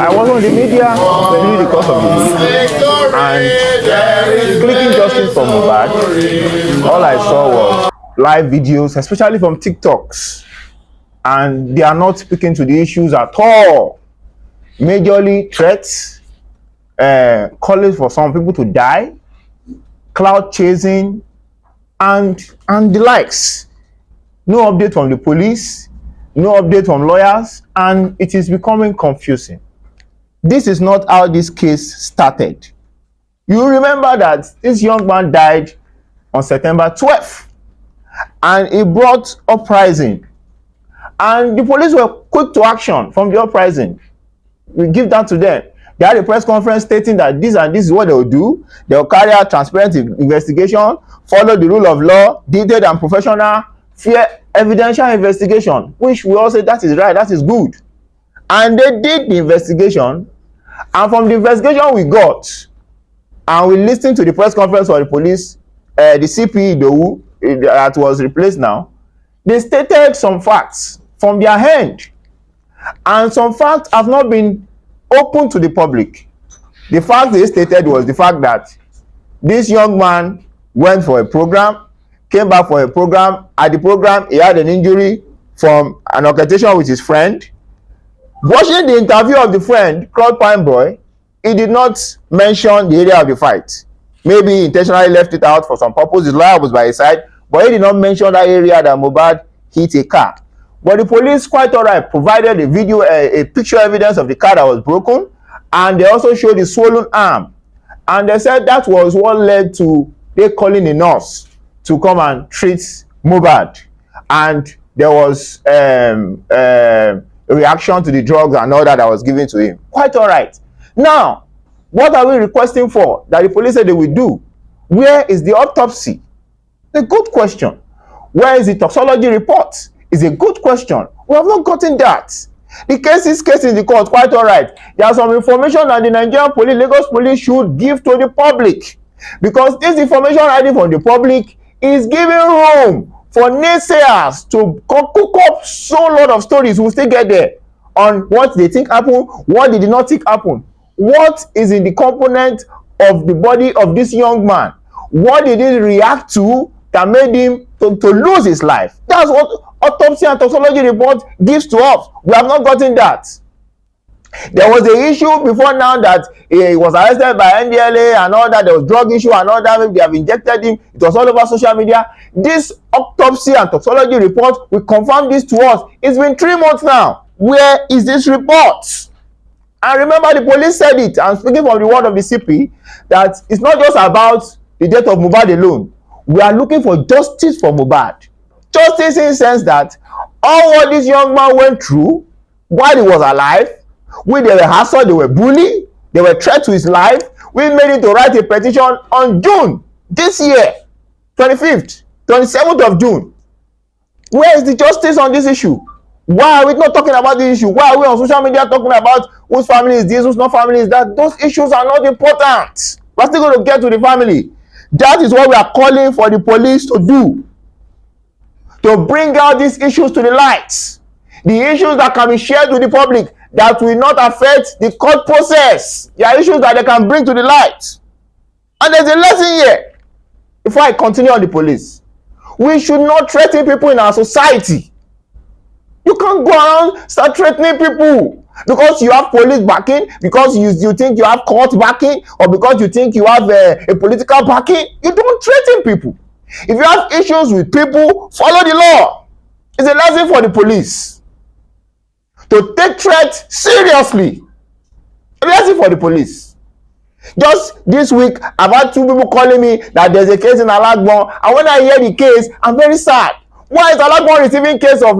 I was on the media during the course of the week, and clicking justice for Mohbad, all I saw was live videos, especially from TikToks, and they are not speaking to the issues at all. Majorly threats, calling for some people to die, cloud chasing, and the likes. No update from the police, no update from lawyers, and it is becoming confusing. This is not how this case started. You remember that this young man died on September 12th, and it brought uprising, and the police were quick to action from the uprising. We give that to them. They had a press conference stating that this and this is what they will do. They will carry out transparent investigation, follow the rule of law, detailed and professional, fair evidential investigation, which we all say that is right, that is good. And they did the investigation, and from the investigation we got, and we listened to the press conference of the police, the CP Idowu that was replaced now, they stated some facts from their hand, and some facts have not been open to the public. The fact they stated was the fact that this young man went for a program, came back for a program. At the program, he had an injury from an altercation with his friend. Watching the interview of the friend, Claude Pineboy, he did not mention the area of the fight. Maybe he intentionally left it out for some purpose. His lawyer was by his side, but he did not mention that area that Mohbad hit a car. But the police, quite all right, provided a video, a picture evidence of the car that was broken, and they also showed the swollen arm. And they said that was what led to they calling a nurse to come and treat Mohbad. And there was a reaction to the drugs and all that was given to him. Quite all right. Now, what are we requesting for that the police said they will do? Where is the autopsy? A good question. Where is the toxicology report? Is a good question. We have not gotten that. The case in the court, quite all right. There are some information that the Nigerian police, Lagos police should give to the public, because this information hiding from the public is giving room for naysayers to cook up so lot of stories. We'll still get there on what they think happened, what they did not think happened, what is in the component of the body of this young man, what did he react to that made him to lose his life. That's what autopsy and toxicology report gives to us. We have not gotten that. There was an issue before now that he was arrested by NDLA and all that. There was drug issue and all that. Maybe they have injected him. It was all over social media. This autopsy and toxicology report will confirm this to us. It's been 3 months now. Where is this report? And remember, the police said it, and speaking from the word of the CP, that it's not just about the death of Mohbad alone. We are looking for justice for Mohbad. Justice in the sense that all what this young man went through while he was alive, when they were hassled, they were bullied, they were threatened to his life. We made him to write a petition on June this year, 25th, 27th of June. Where is the justice on this issue? Why are we not talking about this issue? Why are we on social media talking about whose family is this, whose not family is that? Those issues are not important. We're still going to get to the family. That is what we are calling for the police to do. To bring out these issues to the light. The issues that can be shared with the public that will not affect the court process. There are issues that they can bring to the light. And there's a lesson here. Before I continue on the police, we should not threaten people in our society. You can't go around start threatening people because you have police backing, because you think you have court backing, or because you think you have a political backing. You don't threaten people. If you have issues with people, follow the law. It's a lesson for the police to take threats seriously. A lesson for the police. Just this week, I've had 2 people calling me that there's a case in Alagbon, and when I hear the case, I'm very sad. Why is Alagbon receiving case of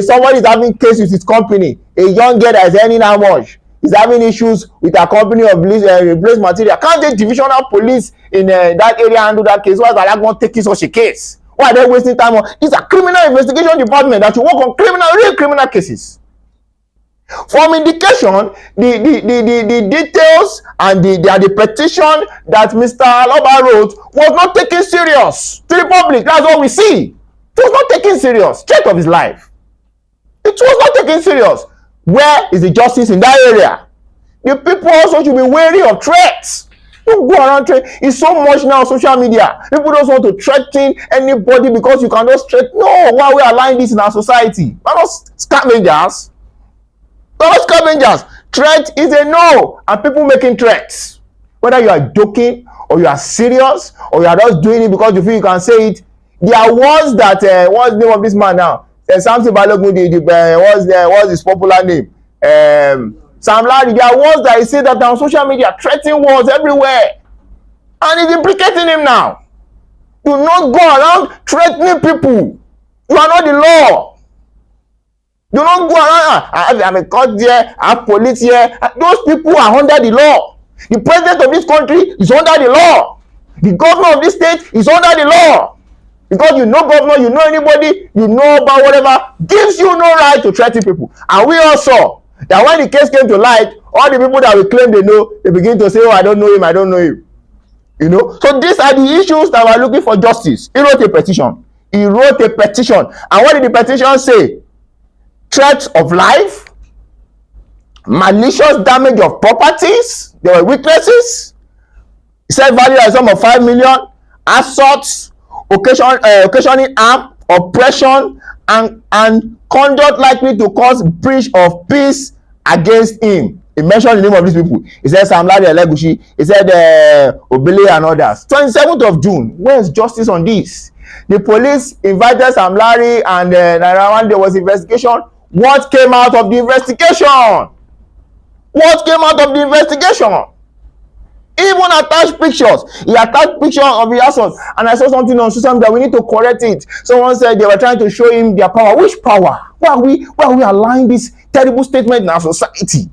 somebody is having case with his company? A young girl that is earning how much? Is having issues with a company of replaced material. Can't the divisional police in that area handle that case? Why is Alagbon taking such a case? Why are they wasting time on? It's a criminal investigation department that should work on real criminal cases. From indication, the details and the petition that Mr. Aloba wrote was not taken serious to the public. That's what we see. It was not taken serious. Threat of his life. It was not taken serious. Where is the justice in that area? The people also should be wary of threats. Don't go around threat. It's so much now on social media. People don't want to threaten anybody because you cannot threaten. No, why are we allowing this in our society? We're not scavengers. We're not scavengers. Threat is a no, and people making threats. Whether you are joking or you are serious or you are just doing it because you feel you can say it. There are words that what's the name of this man now? Samson Balogun, what's his popular name? Sam Larry. There are words that he said that on social media, threatening words everywhere, and it's implicating him now. Do not go around threatening people. You are not the law. Do not go around. I'm a court here. I have police here. Those people are under the law. The president of this country is under the law. The governor of this state is under the law. Because you know governor, you know anybody, you know about whatever, gives you no right to threaten people. And we all saw that when the case came to light, all the people that we claim they know, they begin to say, oh, I don't know him, I don't know him. You know? So these are the issues that we're looking for justice. He wrote a petition. And what did the petition say? Threats of life, malicious damage of properties, there were witnesses. He said value as sum of 5 million, assaults, occasioning harm, oppression, and conduct likely to cause breach of peace against him. He mentioned the name of these people. He said Sam Larry Elegushi. He said Obele and others. 27th of June. Where's justice on this? The police invited Sam Larry and Naira. There was investigation. What came out of the investigation? What came out of the investigation? Even attached pictures. He attached picture of the assault, and I saw something on social media. We need to correct it. Someone said they were trying to show him their power. Which power? Why are we allowing this terrible statement in our society?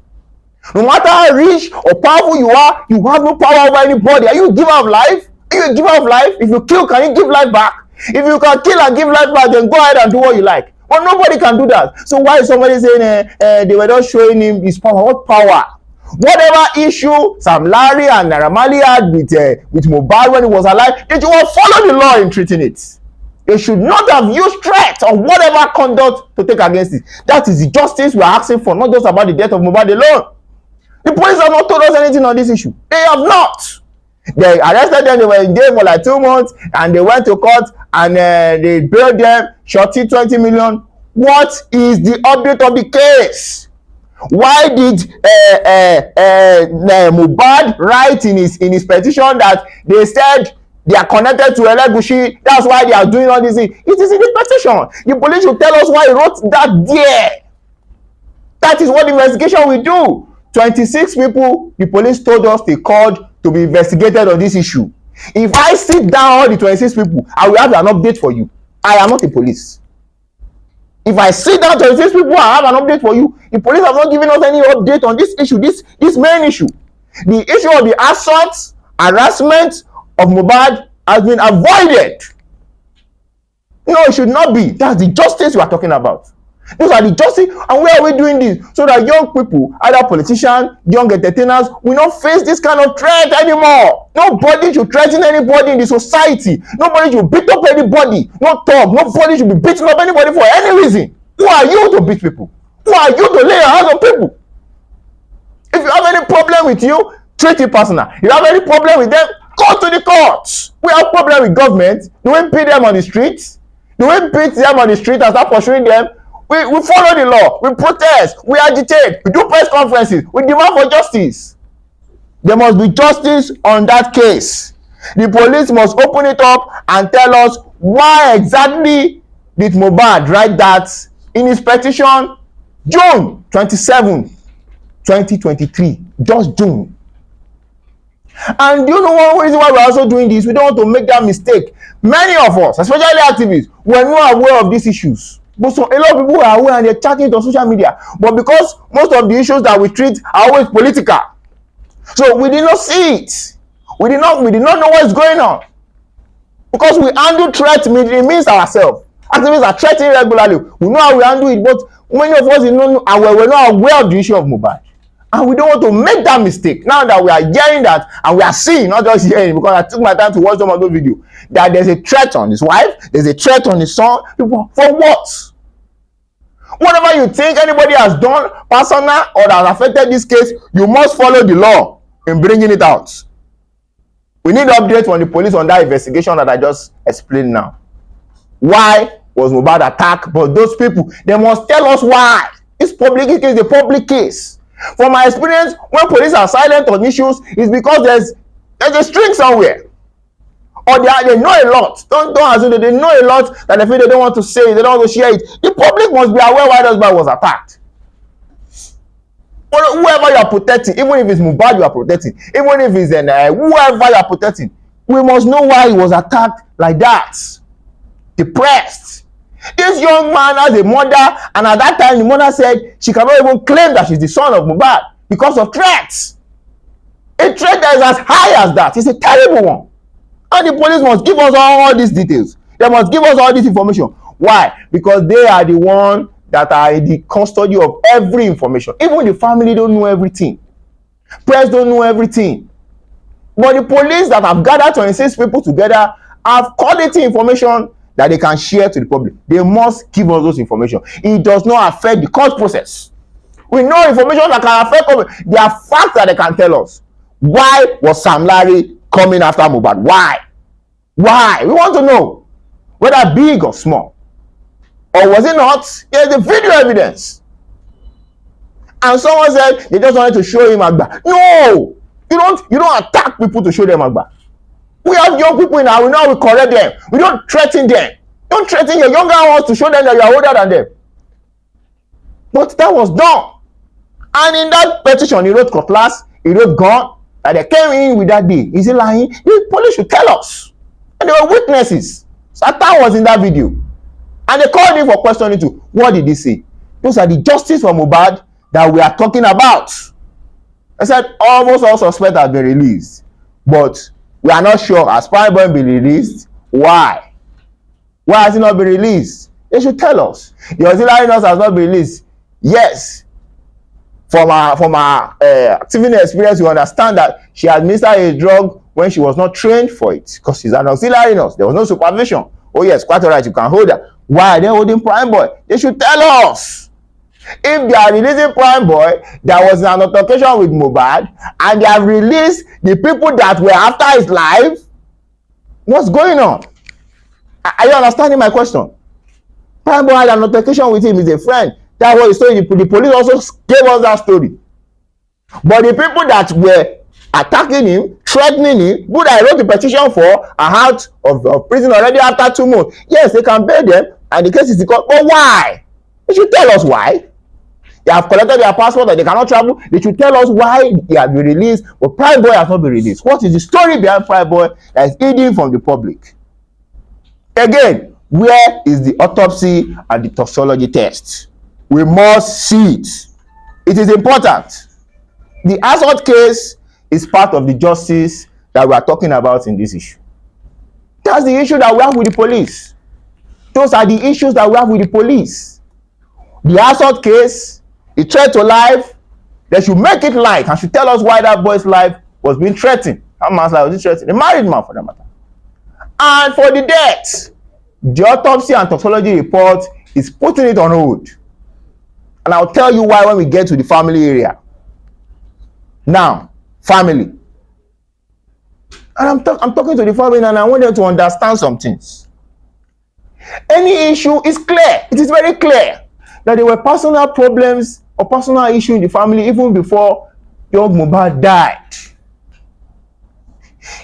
No matter how rich or powerful you are, you have no power over anybody. Are you a giver of life? Are you a giver of life? If you kill, can you give life back? If you can kill and give life back, then go ahead and do what you like. But nobody can do that. So why is somebody saying they were not showing him his power? What power? Whatever issue Sam Larry and Naira Marley had with Mohbad when he was alive, they should all follow the law in treating it. They should not have used threat or whatever conduct to take against it. That is the justice we are asking for, not just about the death of Mohbad alone. The police have not told us anything on this issue. They have not. They arrested them, they were in jail for like 2 months, and they went to court and they bailed them, shorty 20 million. What is the update of the case? Why did Mohbad write in his petition that they said they are connected to Elegushi? That's why they are doing all this thing. It is in the petition. The police should tell us why he wrote that there. That is what the investigation will do. 26 people the police told us they called to be investigated on this issue. If I sit down all the 26 people, I will have an update for you. I am not the police. If I sit down 26 people, I have an update for you. The police have not given us any update on this issue, this main issue. The issue of the assault, harassment of Mohbad has been avoided. No, it should not be. That's the justice we are talking about. Those are the justice. And where are we doing this? So that young people, either politicians, young entertainers, will not face this kind of threat anymore. Nobody should threaten anybody in the society. Nobody should beat up anybody. No talk. Nobody should be beating up anybody for any reason. Who are you to beat people? Who are you to lay your hands on people? If you have any problem with you, treat it personal. If you have any problem with them, go to the courts. We have problem with government. Do we beat them on the streets? Do we beat them on the street and start pursuing them? We follow the law. We protest. We agitate. We do press conferences. We demand for justice. There must be justice on that case. The police must open it up and tell us why exactly did Mohbad write that in his petition June 27, 2023. Just June. And do you know one reason why we're also doing this? We don't want to make that mistake. Many of us, especially activists, were not aware of these issues. But so a lot of people are aware and they're chatting it on social media. But because most of the issues that we treat are always political, so we did not see it. We did not know what's going on. Because we handle threat, it means ourselves. Activists are threatening regularly. We know how we handle it, but many of us we're not aware of the issue of Mohbad. And we don't want to make that mistake. Now that we are hearing that, and we are seeing, not just hearing, because I took my time to watch some of those videos, that there's a threat on his wife, there's a threat on his son. For what? Whatever you think anybody has done personal or that has affected this case, you must follow the law in bringing it out. We need updates from the police on that investigation that I just explained now. Why was Mohbad attacked? But those people, they must tell us why. It's public case, the public case. From my experience, when police are silent on issues, it's because there's a string somewhere. Or they know a lot. Don't assume that they know a lot that they feel they don't want to say it, they don't want to share it. The public must be aware why this boy was attacked. Whoever you are protecting, even if it's Mohbad you are protecting, even if it's whoever you are protecting, we must know why he was attacked like that. Depressed. This young man has a mother, and at that time the mother said she cannot even claim that she's the son of Mohbad because of threats. A threat that is as high as that is a terrible one. And the police must give us all these details. They must give us all this information. Why? Because they are the ones that are in the custody of every information. Even the family don't know everything. Press don't know everything. But the police that have gathered 26 people together have quality information that they can share to the public. They must give us those information. It does not affect the court process. We know information that can affect. There are facts that they can tell us. Why was Sam Larry coming after Mohbad? Why? Why? We want to know, whether big or small. Or was it not? There's the video evidence. And someone said they just wanted to show him Agba. No! You don't attack people to show them Agba. We have young people now, we know we correct them. We don't threaten them. Don't threaten your younger ones to show them that you are older than them. But that was done. And in that petition, he wrote cutlass, he wrote gun, and they came in with that day. Is he lying? The police should tell us. And there were witnesses. Satan was in that video. And they called him for questioning too. What did he say? Those are the justice for Mohbad that we are talking about. I said almost all suspects have been released. But we are not sure. Has Primeboy been released? Why? Why has he not been released? They should tell us. The auxiliary nurse has not been released. Yes. From our activity experience, we understand that she administered a drug when she was not trained for it. Because she's an auxiliary nurse. There was no supervision. Oh yes, quite all right, you can hold her. Why are they holding Primeboy? They should tell us. If they are releasing Primeboy, there was an altercation with Mohbad, and they have released the people that were after his life. What's going on? Are you understanding my question? Primeboy had an altercation with him. He's a friend. That's what he told. The police also gave us that story. But the people that were attacking him, threatening him, who that wrote the petition for, are out of prison already after 2 months. Yes, they can bail them, and the case is in court. But why? They should tell us why. They have collected their passport and they cannot travel. They should tell us why they have been released, but Primeboy has not been released. What is the story behind Primeboy that is hidden from the public? Again, where is the autopsy and the toxicology test? We must see it. It is important. The assault case is part of the justice that we are talking about in this issue. That's the issue that we have with the police. Those are the issues that we have with the police. The assault case, the threat to life, they should make it light and should tell us why that boy's life was being threatened. How man's life was being threatened? A married man, for that matter. And for the death, the autopsy and toxicology report is putting it on hold. And I'll tell you why when we get to the family area. Now, family. And I'm talking to the family, and I want them to understand some things. Any issue is clear. It is very clear that there were personal problems or personal issue in the family even before young Mohbad died.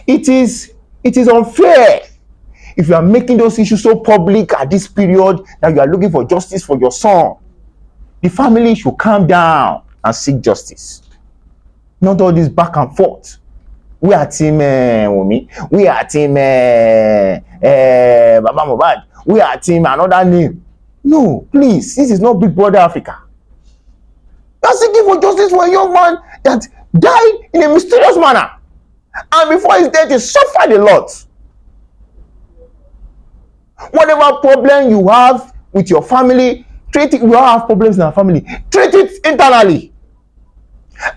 It is unfair if you are making those issues so public at this period that you are looking for justice for your son. The family should calm down and seek justice. Not all this back and forth. We are team Wunmi. We are team Baba Mohbad. We are team another name. No, please. This is not Big Brother Africa. You are seeking for justice for a young man that died in a mysterious manner. And before his death, he suffered a lot. Whatever problem you have with your family, treat it. We all have problems in our family. Treat it internally.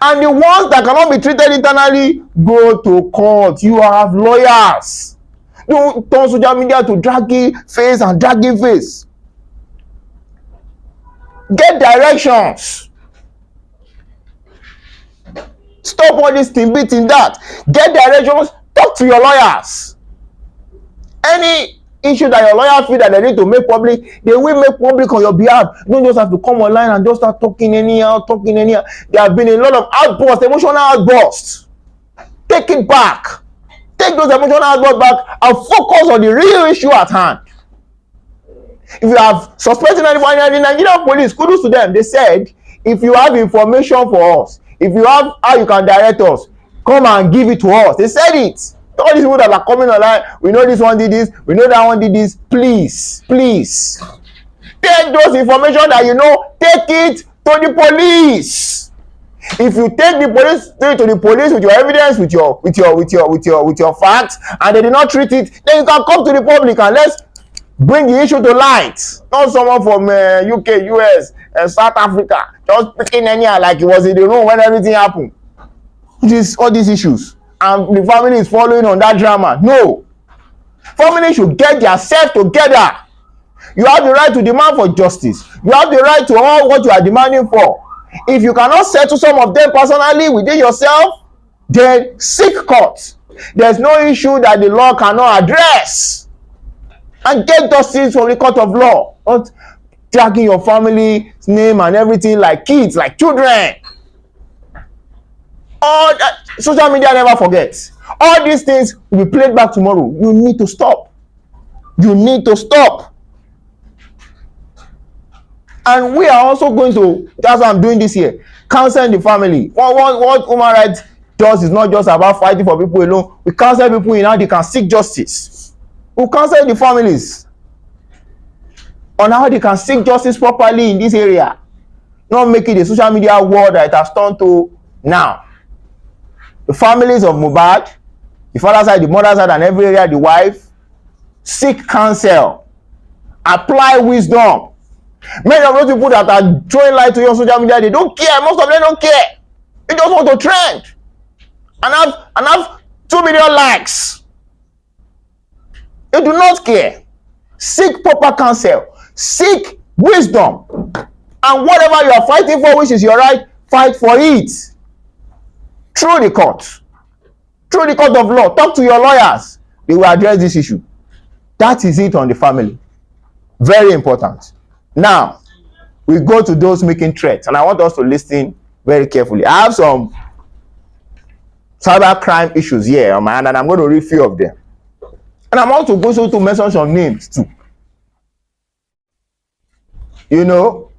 And the ones that cannot be treated internally, go to court. You have lawyers. Don't turn social media to dragging face and dragging face. Get directions. Stop all this thing beating that. Get directions. Talk to your lawyers. Any issue that your lawyer feel that they need to make public, they will make public on your behalf. You don't just have to come online and just start talking anyhow. There have been a lot of outbursts, emotional outbursts. Take it back. Take those emotional outbursts back and focus on the real issue at hand. If you have suspected anyone in the Nigerian police, kudos to them. They said, if you have information for us, if you have how you can direct us, come and give it to us. They said it. All these people that are coming online, we know this one did this, we know that one did this. Please, please, take those information that you know, take it to the police. If you take the police to the police with your evidence, with your facts, and they did not treat it, then you can come to the public and let's bring the issue to light. Not someone from UK, US, South Africa just picking anyhow like he was in the room when everything happened. All these issues, and the family is following on that drama. No, family should get themselves together. You have the right to demand for justice. You have the right to all what you are demanding for. If you cannot settle some of them personally within yourself, then seek court. There's no issue that the law cannot address. And get justice from the court of law. Not dragging your family's name and everything like kids, like children. All that, social media never forgets. All these things will be played back tomorrow. You need to stop. You need to stop. And we are also going to, that's what I'm doing this year, counsel the family. What human rights does is not just about fighting for people alone. We counsel people in how they can seek justice. We counsel the families on how they can seek justice properly in this area. Not make it a social media war that it has turned to now. The families of Mohbad, the father side, the mother side, and every area, the wife, seek counsel. Apply wisdom. Many of those people that are throwing light to you on social media, they don't care. Most of them don't care. They just want to trend and have 2 million likes. They do not care. Seek proper counsel. Seek wisdom. And whatever you are fighting for, which is your right, fight for it. Through the court. Through the court of law. Talk to your lawyers. They will address this issue. That is it on the family. Very important. Now, we go to those making threats, and I want us to listen very carefully. I have some cyber crime issues here on my hand, and I'm going to read a few of them. And I'm also going to mention some names too. You know,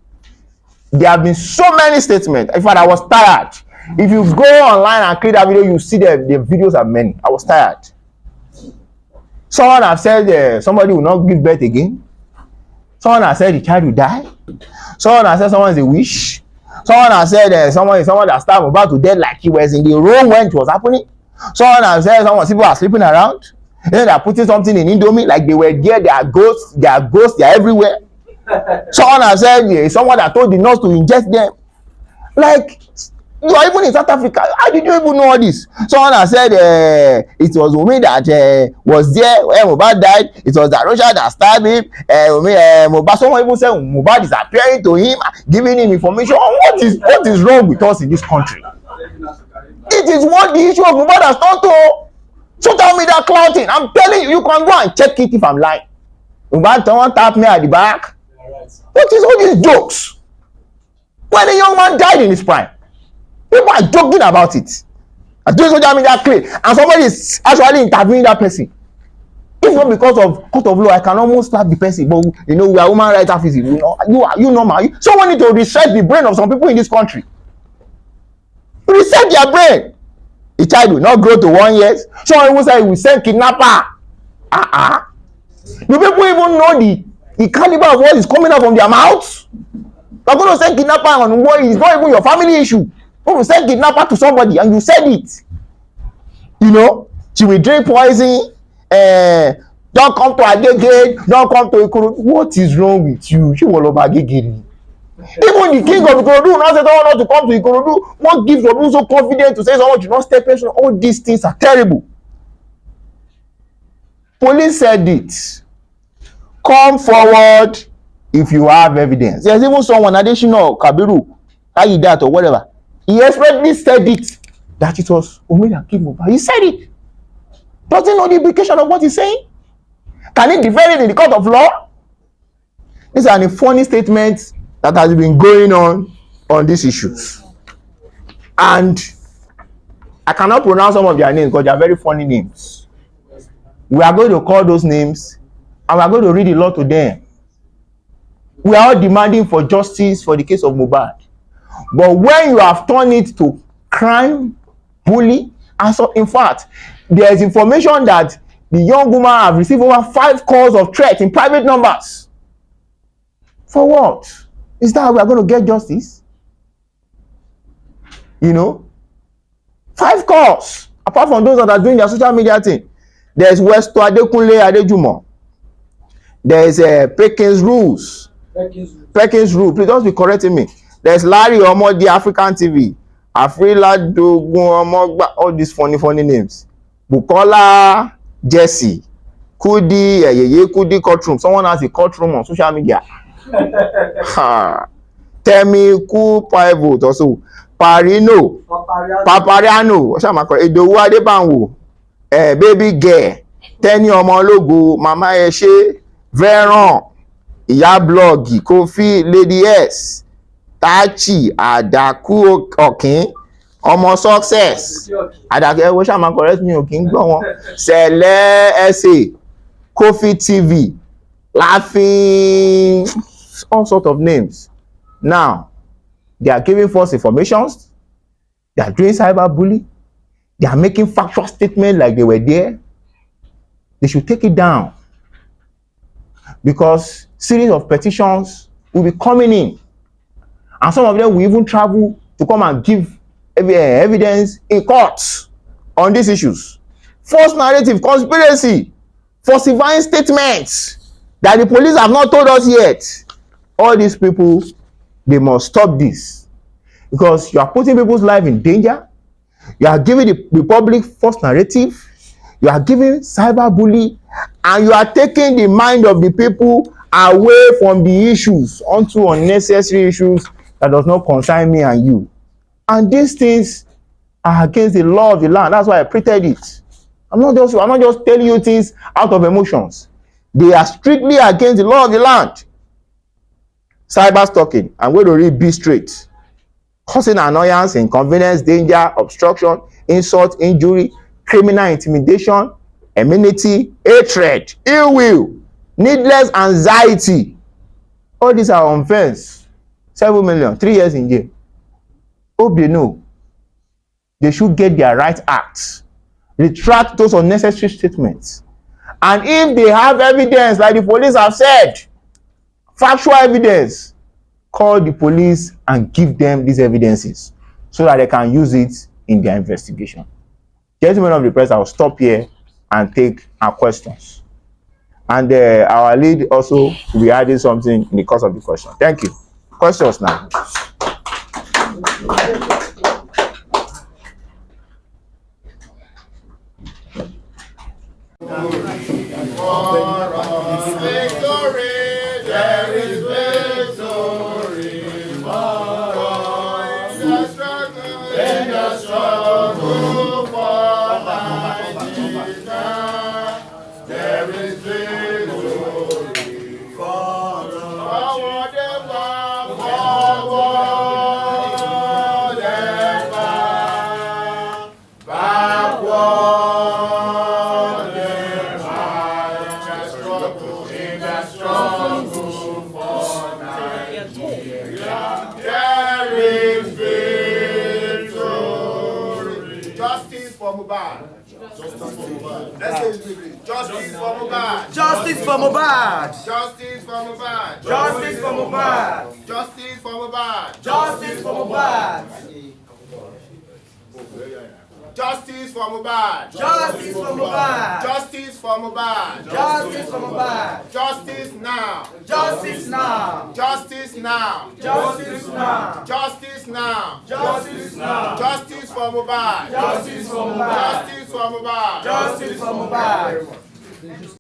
there have been so many statements. In fact, I was tired. If you go online and click that video, you see the videos are many. I was tired. Someone has said somebody will not give birth again. Someone has said the child will die. Someone has said someone is a wish. Someone has said someone that stabbed about to death like he was in the room when it was happening. Someone has said people are sleeping around. Then they are putting something in Indomie like they were there. They are ghosts. They are everywhere. Someone has said someone that told the nurse to ingest them. Like, you are even in South Africa. How did you even know all this? Someone has said it was Wunmi that was there when Mohbad died. It was that Russia that stabbed him. Mohbad. Someone even said Mohbad is appearing to him, giving him information. What is wrong with us in this country? It is what the issue of Mohbad has turned to. Social media clouting. I'm telling you, you can go and check it if I'm lying. Mohbad, someone tapped me at the back. What is all these jokes? When a young man died in his prime, people are joking about it. And doing social media clear, and somebody is actually interviewing that person. If not because of court of law, I can almost slap the person. But you know, we are human rights officers. You know, you normal. Someone need to reset the brain of some people in this country. Reset their brain. The child will not grow to 1 year. Someone will say we send kidnapper. Do people even know the caliber of what is coming out from their mouths? You're going to send kidnapper on what is not even your family issue. You're going to send kidnapper to somebody and you said it. You know, she will drink poison. Don't come to Agege. Don't come to Ikorodu. What is wrong with you? She will over Agege. Even the king of Ikorodu now said someone not to come to Ikorodu. What gives you so confident to say someone should not step in? All these things are terrible. Police said it. Come forward if you have evidence. There's even someone, additional Kabiru, that or whatever. He expressly said it, that it was Omiri that killed Mohbad. He said it. Does he know the implication of what he's saying? Can he defend it in the court of law? These are the funny statements that has been going on these issues. And I cannot pronounce some of their names because they are very funny names. We are going to call those names and we are going to read the law to them. We are all demanding for justice for the case of Mohbad. But when you have turned it to crime, bully, and so, in fact, there is information that the young woman have received over 5 calls of threat in private numbers. For what? Is that how we are going to get justice? You know? 5 calls, apart from those that are doing their social media thing. There's Westo Adekunle Adejumo. There's Perkins Rules. Perkins Rule. Please don't be correcting me. There's Larry Omo, the African TV. Afrila Dogun Omo, all these funny names. Bukola Jesse. Kudi, Kudi courtroom. Someone has a courtroom on social media. Temi Ku Pivot also. Parino. Papariano. Edowu Adebanwo. Baby girl. Teni Omologo. Mama Eshe. Veron. Ìyá blọọgì Kofi Lady S Tachi Àdàkú Ọ̀kín ọmọ success Àdàkú ẹwọ ṣáà máa correct me ò kí ń gbọ́ wọn Sẹ̀lẹ̀ ẹsẹ̀ Kofi TV Laughing, all sort of names. Now they are giving false informations, they are doing cyberbullying, they are making factual statements like they were there. They should take it down, because series of petitions will be coming in, and some of them will even travel to come and give evidence in court on these issues. False narrative, conspiracy, falsifying statements that the police have not told us yet. All these people, they must stop this, because you are putting people's life in danger. You are giving the public false narrative. You are giving cyberbullying, and you are taking the mind of the people away from the issues onto unnecessary issues that does not concern me and you. And these things are against the law of the land. That's why I printed it. I'm not just telling you things out of emotions. They are strictly against the law of the land. Cyber stalking, I'm going to read B straight. Causing annoyance, inconvenience, danger, obstruction, insult, injury, criminal intimidation, enmity, hatred, ill will, needless anxiety. All these are offense. 7 million, 3 years in jail. Hope they know. They should get their right acts. Retract those unnecessary statements. And if they have evidence, like the police have said, factual evidence, call the police and give them these evidences so that they can use it in their investigation. Gentlemen of the press, I will stop here and take our questions. And our lead also will be adding something in the course of the question. Thank you. Questions now. Justice for Mohbad. Justice for Mohbad. Justice for Mohbad. Justice for Mohbad. Justice for Mohbad. Justice for Mohbad. Justice for Mohbad. Justice for Mohbad. Justice for Mohbad. Justice now. Justice now. Justice now. Justice now. Justice now. Justice now. Justice for Mohbad. Justice for Mohbad. Justice for Mohbad. Justice for Mohbad.